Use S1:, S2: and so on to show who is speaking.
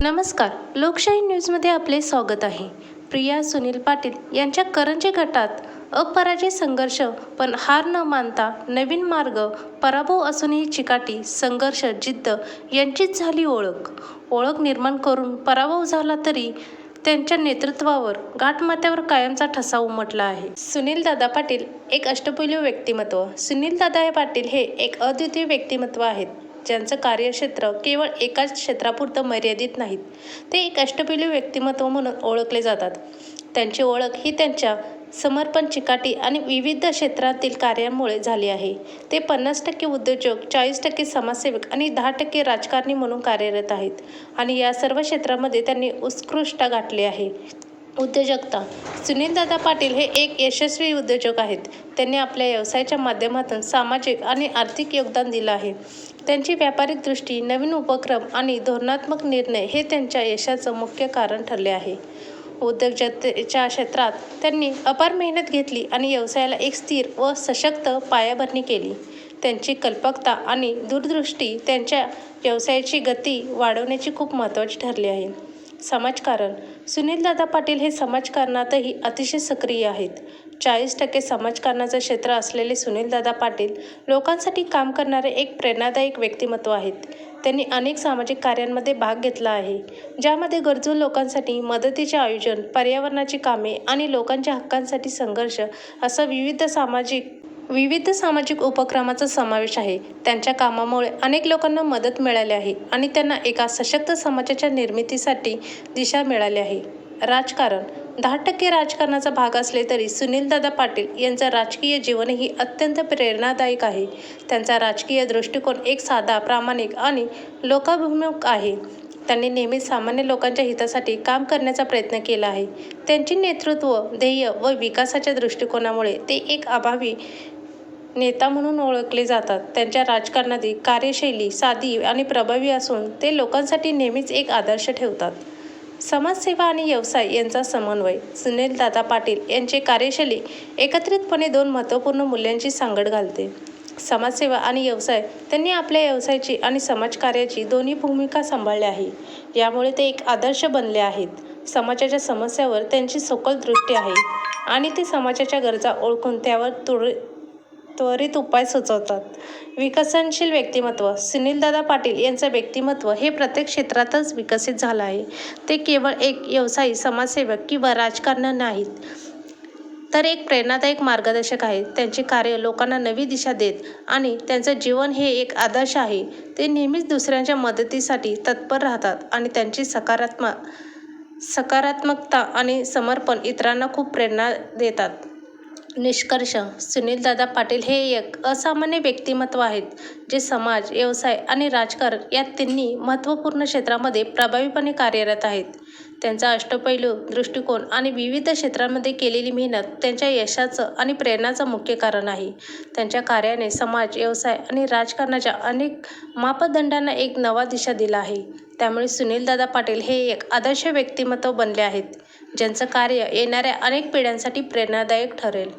S1: नमस्कार. लोकशाही न्यूजमध्ये आपले स्वागत आहे. प्रिया सुनील पाटील यांच्या करंजी गटात अपराजय संघर्ष, पण हार न मानता नवीन मार्ग, पराभव असूनही चिकाटी, संघर्ष, जिद्द यांचीच झाली ओळख निर्माण करून पराभव झाला तरी त्यांच्या नेतृत्वावर घाटमाथ्यावर कायमचा ठसा उमटला आहे. सुनीलदादा पाटील एक अष्टपैलू व्यक्तिमत्व. सुनीलदादा पाटील हे एक अद्वितीय व्यक्तिमत्व आहेत, ज्यांचं कार्यक्षेत्र केवळ एकाच क्षेत्रापुरतं मर्यादित नाहीत. ते एक अष्टपैलू व्यक्तिमत्व म्हणून ओळखले जातात. त्यांची ओळख ही त्यांच्या समर्पण, चिकाटी आणि विविध क्षेत्रातील कार्यामुळे झाली आहे. ते 50% उद्योजक, 40% समाजसेवक आणि 10% राजकारणी म्हणून कार्यरत आहेत आणि या सर्व क्षेत्रामध्ये त्यांनी उत्कृष्ट गाठले आहे. उद्योजकता. सुनीलदादा पाटील हे एक यशस्वी उद्योजक आहेत. त्यांनी आपल्या व्यवसायाच्या माध्यमातून सामाजिक आणि आर्थिक योगदान दिलं आहे. त्यांची व्यापारिक दृष्टी, नवीन उपक्रम आणि धोरणात्मक निर्णय हे त्यांच्या यशाचं मुख्य कारण ठरले आहे. उद्योजकतेच्या क्षेत्रात त्यांनी अपार मेहनत घेतली आणि व्यवसायाला एक स्थिर व सशक्त पायाभरणी केली. त्यांची कल्पकता आणि दूरदृष्टी त्यांच्या व्यवसायाची गती वाढवण्याची खूप महत्त्वाची ठरली आहे. समाजकारण. सुनीलदादा पाटील हे समाजकारणातही अतिशय सक्रिय आहेत. 40% समाजकारणाचं क्षेत्र असलेले सुनीलदादा पाटील लोकांसाठी काम करणारे एक प्रेरणादायक व्यक्तिमत्व आहेत. त्यांनी अनेक सामाजिक कार्यांमध्ये भाग घेतला आहे, ज्यामध्ये गरजू लोकांसाठी मदतीचे आयोजन, पर्यावरणाची कामे आणि लोकांच्या हक्कांसाठी संघर्ष असा विविध सामाजिक उपक्रमांचा समावेश आहे. त्यांच्या कामामुळे अनेक लोकांना मदत मिळाली आहे आणि त्यांना एका सशक्त समाजाच्या निर्मितीसाठी दिशा मिळाली आहे. राजकारण. 10% राजकारणाचा भाग असले तरी सुनीलदादा पाटील यांचं राजकीय जीवनही अत्यंत प्रेरणादायक आहे. त्यांचा राजकीय दृष्टिकोन एक साधा, प्रामाणिक आणि लोकाभिमुख आहे. त्यांनी नेहमीच सामान्य लोकांच्या हितासाठी काम करण्याचा प्रयत्न केला आहे. त्यांची नेतृत्व, ध्येय व विकासाच्या दृष्टिकोनामुळे ते एक अभावी नेता म्हणून ओळखले जातात. त्यांच्या राजकारणातील कार्यशैली साधी आणि प्रभावी असून ते लोकांसाठी नेहमीच एक आदर्श ठेवतात. समाजसेवा आणि व्यवसाय यांचा समन्वय. सुनीलदादा पाटील यांची कार्यशैली एकत्रितपणे 2 महत्त्वपूर्ण मूल्यांची सांगड घालते. समाजसेवा आणि व्यवसाय. त्यांनी आपल्या व्यवसायाची आणि समाजकार्याची दोन्ही भूमिका सांभाळल्या आहे. यामुळे ते एक आदर्श बनले आहेत. समाजाच्या समस्यावर त्यांची सखोल दृष्टी आहे आणि ते समाजाच्या गरजा ओळखून त्यावर त्वरित उपाय सुचवतात. विकसनशील व्यक्तिमत्व. सुनीलदादा पाटील यांचं व्यक्तिमत्व हे प्रत्येक क्षेत्रातच विकसित झालं आहे. ते केवळ एक व्यवसायी, समाजसेवक किंवा राजकारणी नाहीत, तर एक प्रेरणादायक मार्गदर्शक आहेत. त्यांचे कार्य लोकांना नवी दिशा देत आणि त्यांचं जीवन हे एक आदर्श आहे. ते नेहमीच दुसऱ्यांच्या मदतीसाठी तत्पर राहतात आणि त्यांची सकारात्मकता आणि समर्पण इतरांना खूप प्रेरणा देतात. निष्कर्ष. सुनीलदादा पाटील हे एक असामान्य व्यक्तिमत्व आहेत, जे समाज, व्यवसाय आणि राजकारण या तिन्ही महत्त्वपूर्ण क्षेत्रामध्ये प्रभावीपणे कार्यरत आहेत. त्यांचा अष्टपैलू दृष्टिकोन आणि विविध क्षेत्रांमध्ये केलेली मेहनत त्यांच्या यशाचं आणि प्रेरणाचं मुख्य कारण आहे. त्यांच्या कार्याने समाज, व्यवसाय आणि राजकारणाच्या अनेक मापदंडांना एक नवा दिशा दिला आहे. त्यामुळे सुनीलदादा पाटील हे एक आदर्श व्यक्तिमत्व बनले आहेत, ज्यांचं कार्य येणाऱ्या अनेक पिढ्यांसाठी प्रेरणादायक ठरेल.